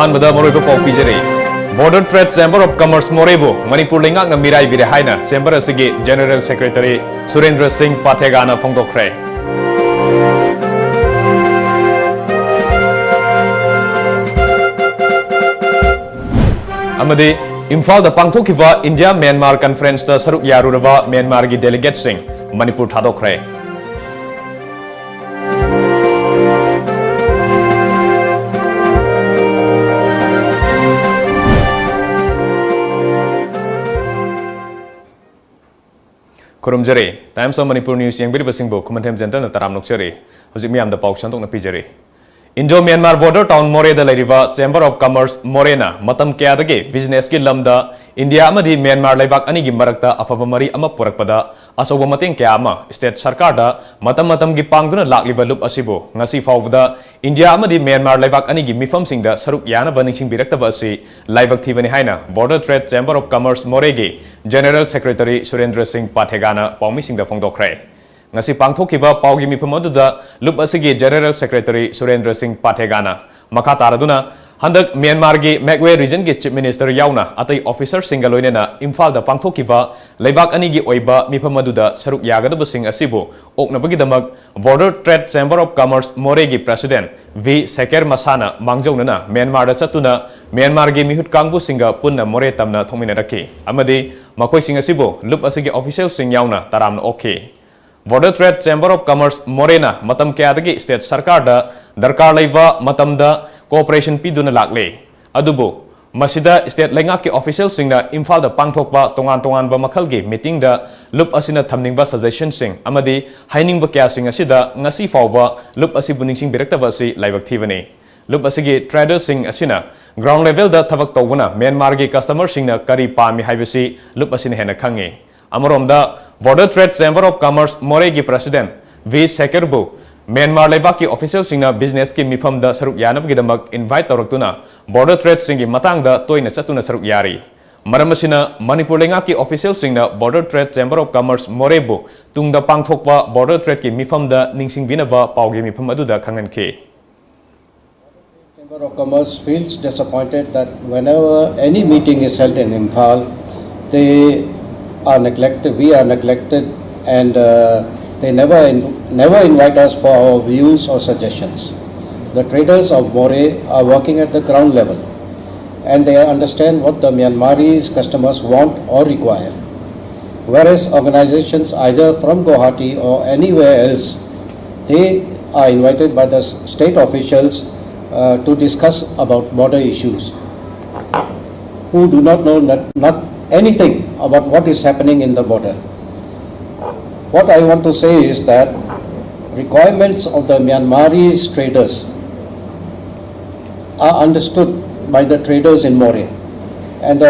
अहमद मरोइब पाउ पीजरे border trade chamber of commerce मोरेबो मणिपुर लेंगाकना मिराई बिरे हाइना चैम्बर असिगी जनरल सेक्रेटरी सुरेंद्र सिंह पाथेगाना फोंदोखरे अमदे इम्फाल द पांगथोकिबा इंडिया म्यांमार कॉन्फ्रेंस द सरुक यारुरबा म्यांमार की डेलीगेट सिंह मणिपुर थादोखरे खुरुमजरे टाइम्स ऑफ मणिपुर न्यूज यंगबिरि बसिंगबो खुमथेम जेंटल ताराम नोक्चरे हुजिक मियाम द पाउ संतोक न पिजरे Indo Myanmar border town Moreh द लेरिबा चैम्बर ऑफ कॉमर्स मोरेना मतम क्यादगे बिजनेस की लमदा इंडिया अमदी म्यांमार लेबाक अनिगी मरकता अफब मरी अमा पुरकपदा असौब मतेंग क्या अमा स्टेट सरकार दा मतम मतम की पांगदुना लाक्लिबा लुप असिबो ngasi फाउबदा इंडिया अमदी म्यांमार लेबाक अनिगी मिफम सिंगदा सरुक याना बनिंग बिरक्तबा असि लाइबक थीबनि हाइना border trade chamber of commerce मोरेगे जनरल सेक्रेटरी सुरेंद्र सिंह पाथेगाना पाउमी सिंगदा फोंदोखरे ngasi पांगथोकिबा पाउगी मिफम अदुदा लुप असिगी जनरल सेक्रेटरी सुरेंद्र सिंह पाथेगाना मखा तारदुना हंदक म्यांमार की मैकवे रीजन के चीफ मिनिस्टर याउना अतई ऑफिसर सिंग लोइनेना इम्फाल द पांगथोकिबा लेबाक अनिगी ओइबा मिफम अदुदा सरुक यागदबसिंग असिबो ओकनबगिदमक border trade chamber of commerce Moreh की प्रेसिडेंट वी सेकेर मसाना मांगजौनना म्यांमार द चतुना म्यांमार की मिहुत कांगबु सिंगा पुन्ना मोरे तमना थोमिनरखि अमदि मखोइ सिंग असिबो लुप असिगी ऑफिशियल सिंग याउना तारामना ओखे border trade chamber of commerce मोरेना मतम क्यादगी स्टेट सरकार दा दरकार लेबा मतम दा कोऑपरेशन पीदुना लाक्ले अदुबो मसिदा स्टेट लेंगा के ऑफिशियल सिंगना इम्फाल दा पांगथोकबा तोंगान तोंगान बा मखल के मीटिंग दा लुप असिना थमनिंगबा सजेशन सिंग अमदि हाइनिंगबा क्या सिंग असिदा ngasi फावबा लुप असि बुनिंगसिंग बिरक्तबा असि लाइबक थीबने लुप असिगे ट्रेडर सिंग असिना ग्राउंड लेवल दा थबक तौबना म्यांमार के कस्टमर सिंगना करी पामी हाइबसि लुप असिना हेना खंगे अमरोमदा border trade chamber of commerce Moreh की प्रेसिडेंट वी सेकेरबु म्यांमार लेबाक की ऑफिशियल सिंगना बिजनेस की मिफम दा सरुक यानबगिदमक इनवाइट तौरक्तुना बॉर्डर ट्रेड सिंगी मतांगदा तोइना चतुना सरुक यारी मरमसिना मणिपुर लेंगा की ऑफिशियल सिंगना border trade chamber of commerce मोरेबु तुंगदा पांगथोकबा बॉर्डर ट्रेड की मिफम दा निंगसिंगबिनबा पाउगी मिफम अदुदा खंगनखे Chamber of Commerce feels disappointed that whenever any meeting is held in Imphal, they are neglected, we are neglected, and they never invite us for our views or suggestions. The traders of More are working at the ground level, and they understand what the Myanmarese customers want or require. Whereas organizations either from Guwahati or anywhere else, they are invited by the state officials to discuss about border issues, who do not know not anything about what is happening in the border. What I want to say is that requirements of the Myanmarese traders are understood by the traders in More. And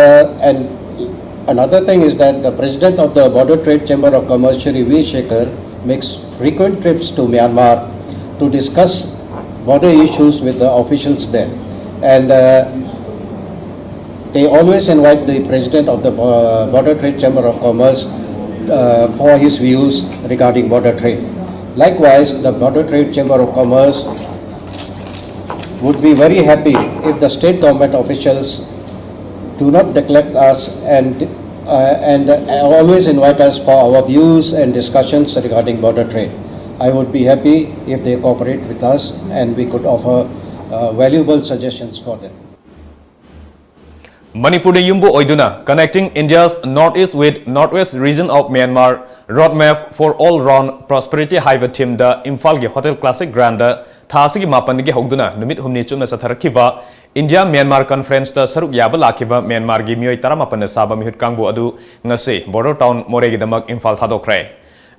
another thing is that the president of the Border Trade Chamber of Commerce, Shri V. Shekhar, makes frequent trips to Myanmar to discuss border issues with the officials there. And they always invite the president of the Border Trade Chamber of Commerce for his views regarding border trade. Likewise, the Border Trade Chamber of Commerce would be very happy if the state government officials do not neglect us and always invite us for our views and discussions regarding border trade. I would be happy if they cooperate with us and we could offer valuable suggestions for them. Manipur yumbu oiduna connecting India's northeast with northwest region of Myanmar roadmap for all round prosperity haiba team the Imphal gi Hotel Classic Grand thasi gi mapan gi hogduna numit humni chumna satharakhiba India Myanmar conference ta saruk yaba lakhiba Myanmar gi mioi 18 saba mihut kangbu adu ngase border town more gi damak Imphal thadokre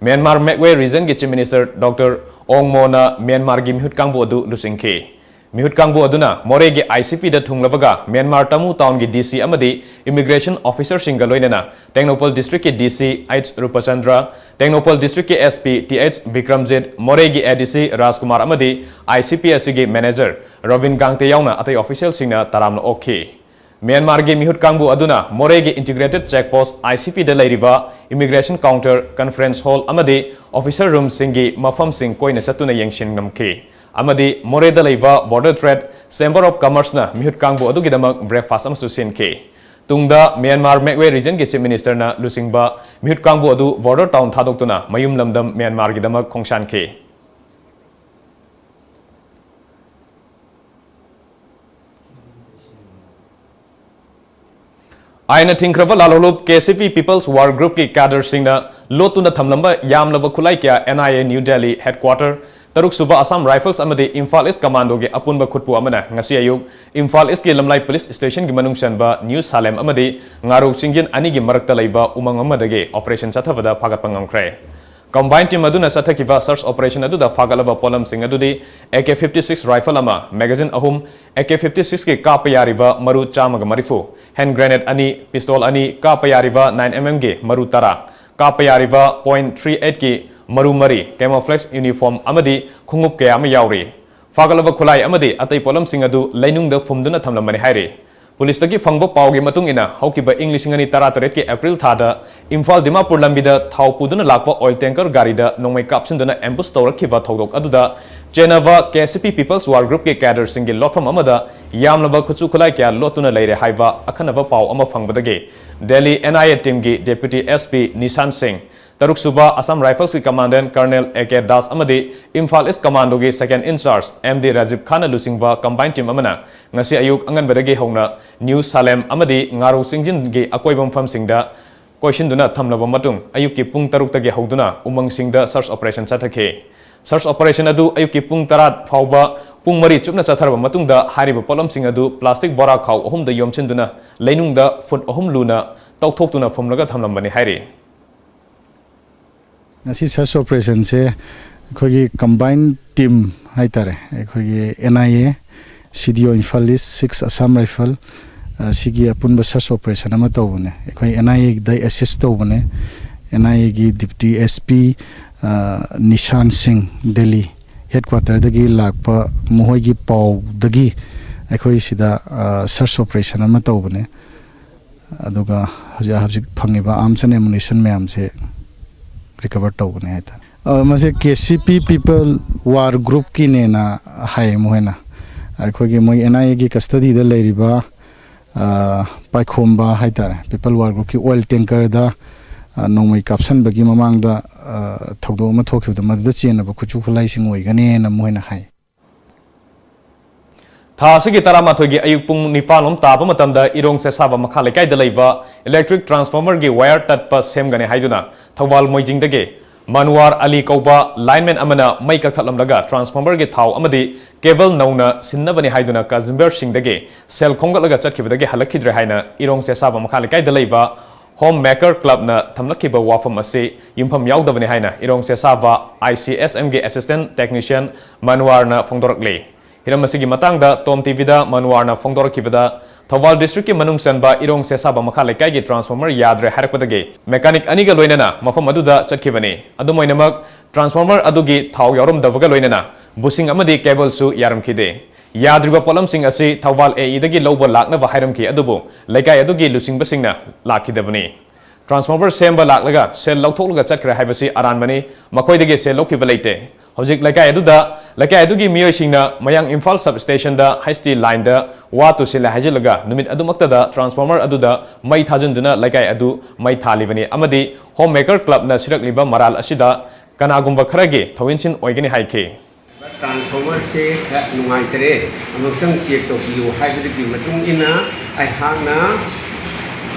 Myanmar Megwe region gi chief minister Dr. Ong Mo na Myanmar gi mihut kangbu adu lusingke Mihut kangbu aduna More gi ICP da thunglabaga Myanmar Tamu town gi DC amadi immigration officer singa loinena Technopol district ki DC H Rupachandra Technopol district ki SP TH Vikramjit More gi ADC Rajkumar amadi ICP gi manager Ravin Gangte yauna atai official singna taramna okay Myanmar gi mihut kangbu aduna More gi integrated checkpost ICP da leiriba immigration counter conference hall amadi officer room singi mafam sing koina satuna yengshin namke amadi More da leiba border trade Chamber of Commerce na mihut kangbu adugidamak breakfast amsu sinke. Tungda Myanmar Megwe region ki Chief Minister na lusingba mihut kangbu adu border town thadoktuna mayum lamdam Myanmar gidamak khongshan ke. Aina Tinkrava Lalolup KCP People's War Group ki cadre singna lotuna thamlamba yamlaba khulai kya NIA New Delhi headquarter Taruk Suba Assam Rifles amadi Imphal East Commando ge apunba khutpu amana ngasi ayuk Imphal East ki Lamlai Police Station gi manungsan ba New Salem amadi Ngaru Chingjin ani gi marakta laiba umang amadage operation chathabada phagatpa ngamkhre. Combined team aduna sathakiba search operation aduda phagalaba polam sing adudi AK-56 rifle ama magazine ahum AK-56 ki kapayariba maru chamaga marifu hand grenade ani pistol ani kapayariba 9mm ge maru tara kapayariba .38 ki maru mari camouflage uniform amadi khungup kaya ama yauri phagalaba khulai amadi atai polam sing adu lainungda fumduna thamlamani haire. Police taki fangbo paugi matung ina haukiba English ngani tarataret ki April thada Imphal Dimapur lambida thau puduna lakpa oil tanker garida nongmai kapsinduna ambush tawrakiba thodok aduda Geneva KCP People's War Group ki cadre singi lotfam amada yamlaba khuchu khulai kya lotuna leire haiba akhanaba pau ama fangbadage Delhi NIA team ki Deputy SP Nishan Singh Taruk Suba Assam Rifles ki Commandant Colonel AK Das amadi Imphal East Commando ki Second In Charge MD Rajiv Khan lusingba combined team amana ngasi ayuk angan badagi hongna New Salem amadi Ngaru Singjin gi akoibam pham singda question duna thamlaba matung ayuk ki pung taruk tagi hoduna umang singda search operation chathake search operation adu ayuk ki pung tarat phauba pung mari chupna chatharba matungda hariba polam sing adu plastic bora khaw ahum da yomchinduna leinungda foot ahum luna tawthoktuna phomlaga thamlambani hairi. Ngasi search operation se khoi combined team haitare khoi NIA CDO Imphal East 6 Assam Rifle sigi apunba search operation ama tawbune khoi NIA dai assist tawbune NIA gi Deputy SP Nishan Singh Delhi headquarter dagi lakpa mohoi gi pau dagi khoi sida search operation ama tawbune aduga hajik phangiba arms and ammunition mayam se recover tawbune haita mase KCP People War Group ki ne na hai mohena akhoi moi NIA gi custody da leiriba paikhomba haitare People War Group ki oil tanker da nongmai caption bagi mamang da thogdo ma thokhiba madda chena ba khuchu khulai sing oigane na mohena hai Tha sigi taramathoi gi ayuk pung nipalom taba matamda irong se saba makha lekai da leiba electric transformer gi wire tatpa semgane haiduna thawal moijing dage Manwar Ali Kauba lineman amana mai kakthalamlaga transformer ge thau amadi cable nauna sinnabani haiduna Kazimber Singh dage sel khongalaga chatkibadage halakhidre haina irong se saba makha lekai da leiba Homemaker Club na thamlakiba wafam ase yumpham yaudabani haina irong se saba ICSM ge assistant technician Manwar na phongdorakle hiram asigi matangda Tom TV da Manwar na phongdorakibada Thawal district ki manung sanba irong se saba makha lekai gi transformer yadre harakpadage mechanic aniga loinana mafam aduda chatkibani adumoinamak transformer adugi thau yarum dabaga loinana busing amadi cable su yaramkhide yadriba polam sing asi Thawal AE dagi loba lakna ba hairamki adubu lekai adugi lusingba singna lakhidabani transformer semba laklaga sel lautholaga chatkra haibasi aranbani makoi dagi sel lokhiba leite hojik lekai adugi miyoi singna mayang Imphal substation da high steel line da wa tu sila hajilaga numit adumakta da transformer aduda mai thajunduna lekai adu mai thalibani amadi Homemaker Club na sirakliba maral asida kanagumba kharage thawinsin oigani haike transformer se nungaitre amutang check to biu haibidi matung ina ai hangna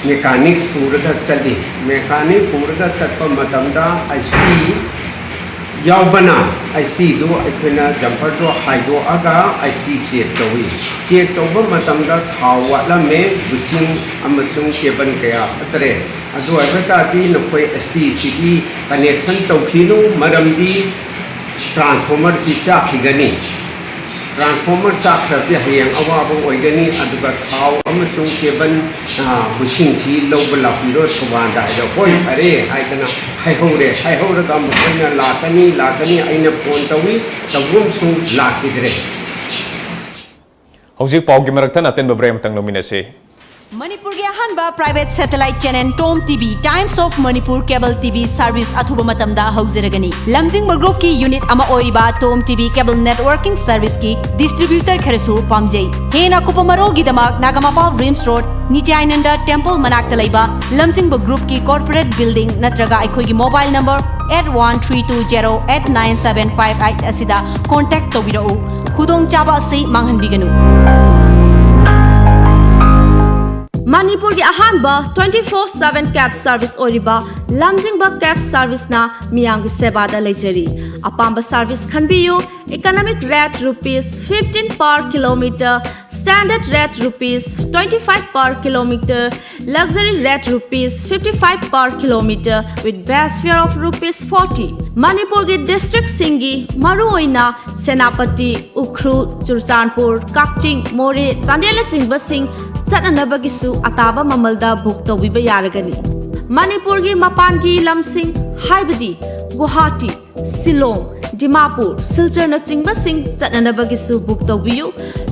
mechanics puraga chali mechanic puraga chatpa matamda IC yaubana IC do akhena jumper do haido aga IC check to matamda thawala me busing amasung keban kaya atre adu aibata di nokoi ST city connection to khinu maramdi transformer si chakhigani transformer chakhrabi hayang awabo oigani aduga thaw amasung keban busing si lobala piro thobanda da hoi are haidana haihore ga mukhna lakani aina phone tawi tawum sung lakhidre hojik paugi marakthan aten babrem tang nominase Manipur ge hanba private satellite channel Tom TV Times of Manipur cable TV service athuba matamda hauziragani lamjingba group ki unit ama oiriba Tom TV cable networking service ki distributor kharasu pamjai hena kupamaro gi damak Nagamapal Dreams Road Nityananda Temple manakta laiba lamjingba group ki corporate building natraga aikoi gi mobile number 8132089758 asida contact tobirau khudong chaba se manghanbiganu Manipur ki ahanba 24/7 cab service oriba lamjingba cab service na miyang ki seba da leijari apamba service khanbiyu economic rate rupees 15 per kilometer standard rate rupees 25 per kilometer luxury rate rupees 55 per kilometer with base fare of rupees 40 Manipur ki district singi maru oina Senapati Ukhrul Churchanpur Kakching More Chandela chingba sing Chananabagisu ataba mamalda book tawbiba yaragani Manipur gi mapan gi lamsing haibadi Guwahati Shillong Dimapur Silchar na chingba sing chananabagisu book tawbiyu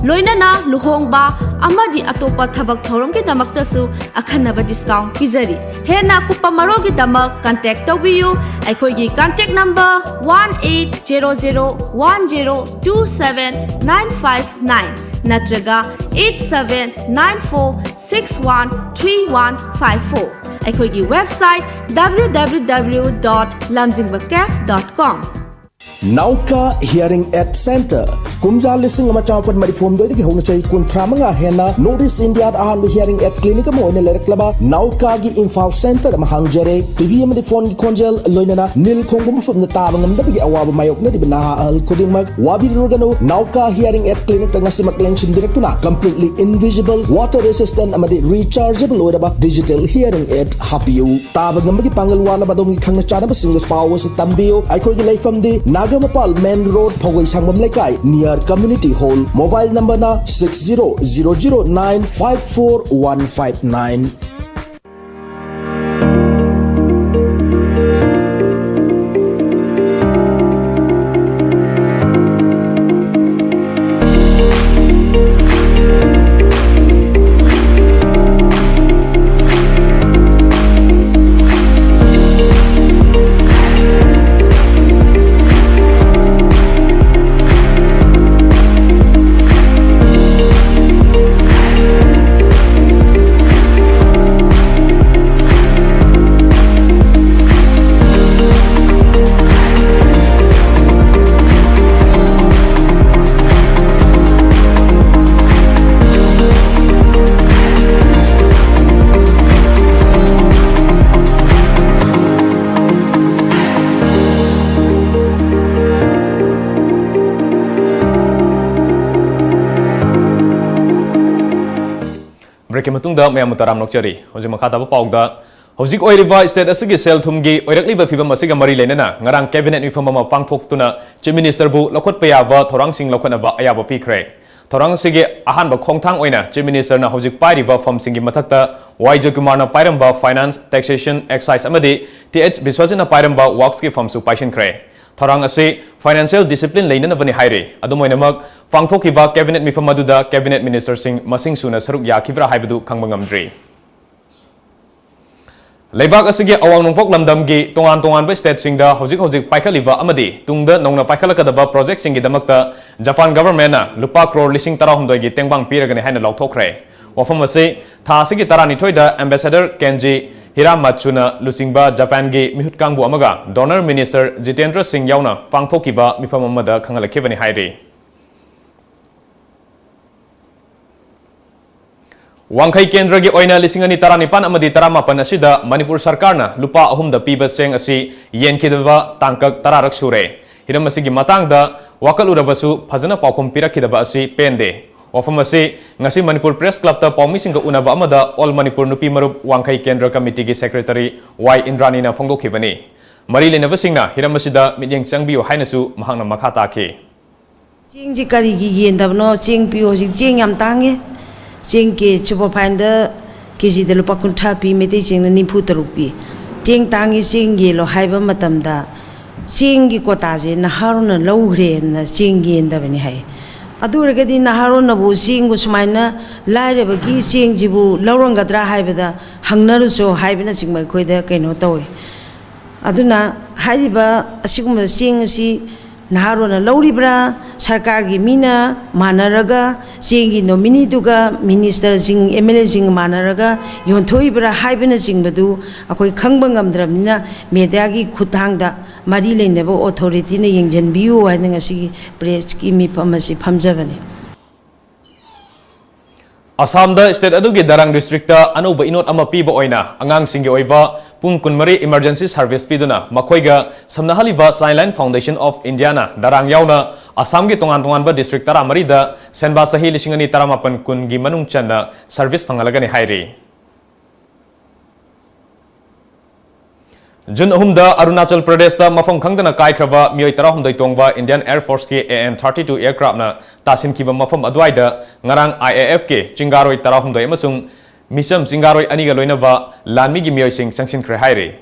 loinana luhongba amadi atopa thabak thorom ki damakta su akhanaba discount pizari hena kupamaro gi damak contact tawbiyu aikhoi gi contact number 1800102795 natraga 8794613154 aikhoigi website www.lamjingbacaf.com Nauka Hearing Aid Center Kumja listing ama chapan marifom doi ki hona chai kuntramanga hena Notice India ahan hearing aid clinic mo ine lereklaba Nauka gi info center ma hangjare TV ma di phone gi konjel loinana nil khongum fam na tabang ngam dabi awaba mayok na di bina al koding mag wabi rogano Nauka Hearing Aid Clinic tanga simak lensin direktuna completely invisible water resistant ama di rechargeable oidaba digital hearing aid hapiu tabang ngam gi pangal wala badom gi khangna chana ba single power si tambio ai khoi gi leifam di Nagamapal Main Road Phawai Sangmam Laikai near Community Hall mobile number na 6000954159 break matungda mayam mutaram nokchari hoje makhata ba pawda hojik oiriba state asigi sel thumgi oirakli ba phibam asiga mari lenana ngarang cabinet mifam ma pangthoktuna chief minister bu lokhot payaba thorang sing lokhona ba ayaba pikre thorang sige ahan ba khongthang oina chief minister na hojik pairiba form singi mathakta YJ Kumar na pairamba finance taxation excise amadi TH Biswajana pairamba works ki form su paishin kre thorang ase financial discipline leina na bani haire adumoinamak pangthokiba cabinet mifam aduda cabinet minister sing masing suna saruk yakibra haibadu khangbangamdri Leibak asigi awang nongpok lamdamgi tongan ba state singda hojik paikhaliba amadi tungda nongna paikhalakadaba project singi damakta Japan government na lupa crore lising tarahumdoi gi tengbang piragani haina lauthokre wafam ase tha asigi taranithoi da ambassador Kenji Hiramachuna Lucingba Japan gi mihut kangbu amaga donor minister Jitendra Singh yauna pangthokiba mifam amada khangalakibani hairi Wangkai Kendra gi oina lisingani taranipan amadi taramapan asida Manipur Sarkarna lupa ahumda piba seng asi yen kidaba tangkak tararak sure hiram asigi matangda wakal urabasu phajana paukhom pirakidaba asi pende wafam asi ngasi Manipur Press Club ta paumi singa unaba amada All Manipur Nupi Marup Wangkai Kendra Committee gi Secretary Y Indrani na phongdokhibani mari lenaba singna hiram asida midyang changbiu hainasu mahangna makhata ke Jing ji kari gi yendabno jing piu ji jing yam tange Jing ke chupa panda kiji de lupa kunta pi mete jing na nimpu tarupi jing tangi jing ye lo haiba matamda jing gi kota je na haruna lauhre na jing yenda bani hai ꯑꯗꯨꯔꯒꯗꯤ ꯅꯍꯥꯔꯣꯟꯅꯕꯨ ꯆꯦꯡꯕꯨ ꯁꯨꯃꯥꯏꯅ ꯂꯥꯏꯔꯕꯒꯤ ꯆꯦꯡꯁꯤꯕꯨ ꯂꯧꯔꯝꯒꯗ꯭ꯔꯥ ꯍꯥꯏꯕꯗ ꯍꯪꯅꯔꯨꯁꯨ ꯍꯥꯏꯕꯅꯆꯤꯡꯕ ꯑꯩꯈꯣꯏꯗ ꯀꯩꯅꯣ ꯇꯧꯋꯤ ꯑꯗꯨꯅ ꯍꯥꯏꯔꯤꯕ ꯑꯁꯤꯒꯨꯝꯕ ꯆꯦꯡ ꯑꯁꯤ ꯅꯍꯥꯔꯣꯟꯅ ꯂꯧꯔꯤꯕ꯭ꯔꯥ ꯁꯔꯀꯥꯔꯒꯤ ꯃꯤꯅ ꯃꯥꯟꯅꯔꯒ ꯆꯦꯡꯒꯤ ꯅꯣꯃꯤꯅꯤꯗꯨꯒ ꯃꯤꯅꯤꯁꯇꯔꯁꯤꯡ MLAꯁꯤꯡ ꯃꯥꯟꯅꯔꯒ ꯌꯣꯟꯊꯣꯛꯏꯕ꯭ꯔꯥ ꯍꯥꯏꯕꯅꯆꯤꯡꯕꯗꯨ ꯑꯩꯈꯣꯏ ꯈꯪꯕ ꯉꯝꯗ꯭ꯔꯕꯅꯤ나 ꯃꯦꯗꯤꯌꯥꯒꯤ ꯈꯨꯠꯊꯥꯡꯗ ꯃꯔꯤ ꯂꯩꯅꯕ ꯑꯣꯊꯣꯔꯤꯇꯤꯅ ꯌꯦꯡꯁꯤꯟꯕꯤꯌꯨ ꯍꯥꯏꯅ ꯉꯁꯤꯒꯤ ꯄ꯭ꯔꯦꯁꯀꯤ ꯃꯤꯐꯝ ꯑꯁꯤ ꯐꯝꯖꯕꯅꯤ Assamda state adugi Darang district ta anuba inot ama piba oina angang singi oiba pung kunmari emergency service piduna makoiga samnahaliba Sign Foundation of India na Darang yauna Assam gi tongan ba district tara mari da senba sahi lisingani taramapan kun gi manung chanda service pangalagani hairi Jun ahumda Arunachal Pradesh ta mafam khangdana kaikhraba mioi tarahum dai tongba Indian Air Force ki AN-32 aircraft na tasin kiba mafam adwaida ngarang IAF ke chingaroi tarahum dai amasung misam chingaroi aniga loinaba lanmi gi mioi sing sanction khre haire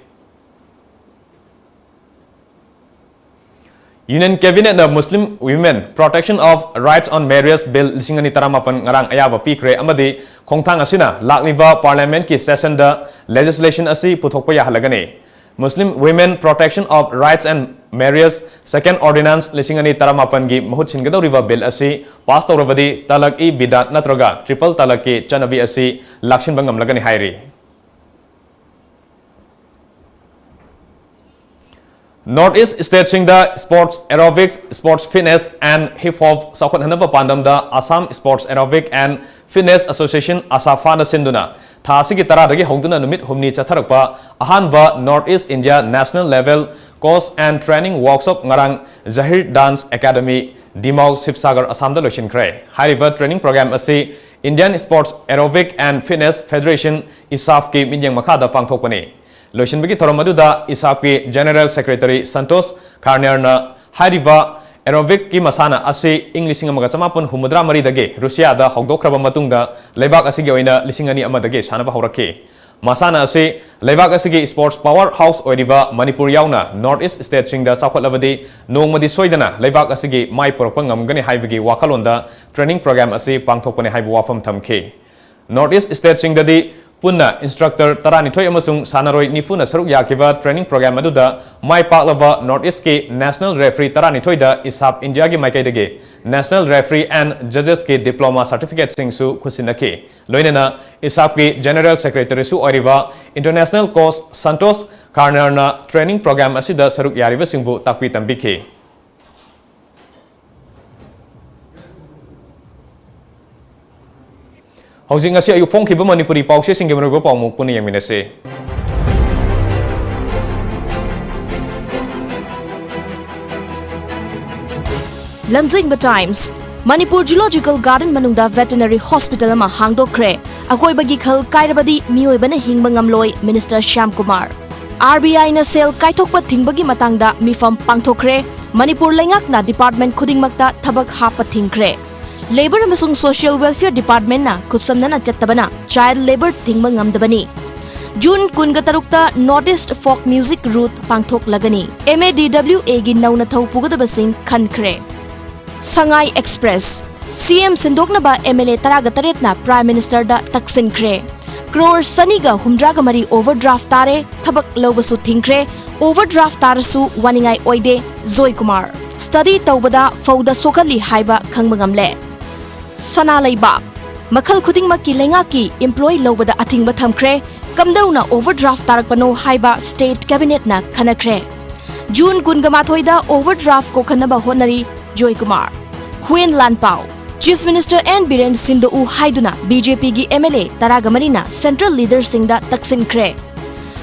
Union Cabinet na Muslim Women Protection of Rights on Marriage Bill lisingani taramapan ngarang ayaba pikre amadi khongthang asina lakliba parliament ki session da legislation asi puthokpa yahalagani Muslim Women Protection of Rights and Marriage Second Ordinance lisingani taramapan gi mahut singadoriba bill asi pass tawrabadi talak I bidat natroga triple talak ki chanabi asi laksin bangam lagani hairi Northeast State Singda Sports Aerobics Sports Fitness and Hip Hop Sakhat Hanaba Pandamda Assam Sports Aerobic and Fitness Association Asafana Sinduna Thasigi Taradagi Hongduna Numit Humni Chatharakpa Ahanba Northeast India National Level Course and Training Workshop Ngarang Zahir Dance Academy Dimau Sipsagar Assamda Loshin Kre Hariba Training Program Asi Indian Sports Aerobic and Fitness Federation ISAF ki Minyang Makhada Pangthokpani Loshin Bigi Thoromaduda ISAF ki General Secretary Santos Karnerna Hariba Aerobic ki masana asi ing lising amaga chamapun humudra mari dage Russia da hogdokraba matungda lebak asigi oina lisingani amadage sanaba horake masana asi lebak asigi sports power house oiriba Manipur yauna Northeast State singda sakhotlabadi nongmadi soidana lebak asigi mai porokpa ngamgani haibagi wakalonda training program asi pangthokpane haibu wafam thamke Northeast State singdadi punna instructor tarani thoi amasung sanaroi nifuna saruk yakiba training program aduda mai paklaba Northeast ki national referee tarani thoi da isap India gi maikai dege national referee and judges ki diploma certificate sing su khusinaki loinena isap ki general secretary su oriba international coach Santos Karnerna training program asida saruk yariba singbu takpi tambiki Housing ngasi ayu phong kiba Manipuri pause singge merugo pawmuk puni yang minase Lamjingba Times Manipur Zoological Garden manungda veterinary hospital ama hangdokre akoi bagi khal kairabadi mioi bana hingba ngamloi Minister Shyam Kumar RBI na sel kaithokpa thingbagi matangda mifam pangthokre Manipur lengak na department khudingmakta thabak hapa thingkre Labor amasung Social Welfare Department na kutsamnana chattabana child labor thingba ngamdabani June 23 Northeast Folk Music Route pangthok lagani MADWA gi nauna thau pugadabasing khankre Sangai Express CM Sindoknaba MLA Taragataret na Prime Minister da taksinkre Crore Saniga Humdraga Mari overdraft tare thabak lobasu thingkre overdraft tarasu waningai oide Zoy Kumar study tawbada fauda sokali haiba khangmangamle Sana Laibak Makhal Khudingmaki Lengaki employee lobada athingba thamkre kamdauna overdraft tarakpano haiba state cabinet na khanakre June 28 da overdraft ko khanaba honari Joy Kumar Huyen Lanpao Chief Minister N Biren Sindhu haiduna BJP gi MLA Taragamarina Central Leader Singda taksinkre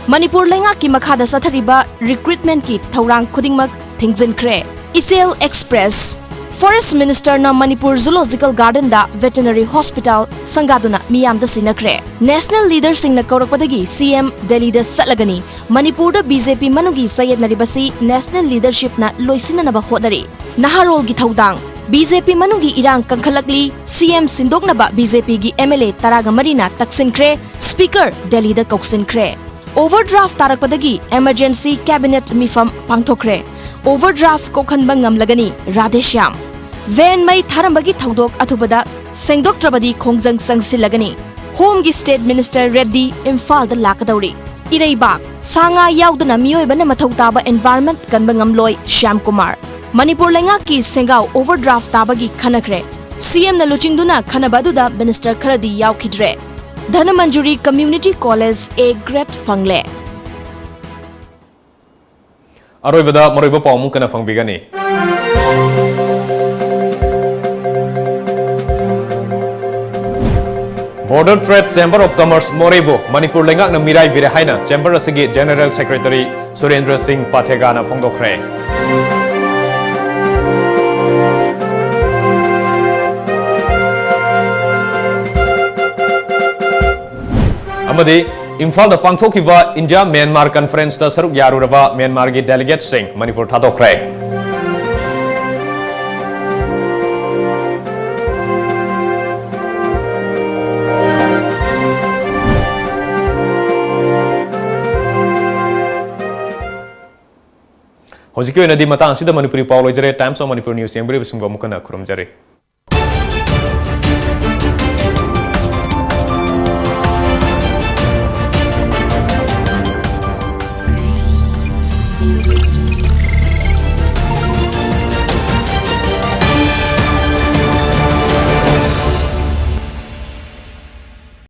Manipur lengaki makhada sathariba recruitment ki thaurang khudingmak thingjinkre Isel Express Forest Minister na Manipur Zoological Garden da Veterinary Hospital sangaduna miyam da sinakre National Leader sing na kaurakpadagi CM Delhi da salagani Manipur da BJP manugi sayed naribasi National Leadership na loisina na ba hodari Naharol gi thaudang BJP manugi irang kangkhalakli CM Sindoknaba BJP gi MLA Taragamari na taksinkre Speaker Delhi da kauksinkre Overdraft tarakpadagi emergency cabinet mifam pangthokre Overdraft ko khanbang ngamlagani Radheshyam Van Mai Tharambagi Thaudok Athubada, Sengdok Trabadi Kongjang Sangsilagani, Home gi State Minister Reddy Imphal da Lakadauri, Ireibak, Sanga Yaudana Mioibana Mathautaba Environment Kanbangamloy Shyam Kumar, Manipur Lengaki Sengau Overdraft Tabagi Kanakre, CM na Luchingduna Kanabaduda Minister Karadi Yaukidre, Dhanamanjuri Community College A Grade Fangle. Aroibada Moriba Pamu kana fangbigani. Border Trade Chamber of Commerce Morebo Manipur Lengak na Mirai Virehaina Chamber Asigi General Secretary Surendra Singh Pathegana Phongdokre. Amadi Imphal da pangthokiba India Myanmar Conference da saruk yaruraba Myanmar gi delegate Singh Manipur thadokre. Hojiki oina di matang sida Manipuri Paulo jare Times of Manipur News yang beri bersumba mukana kurum jare.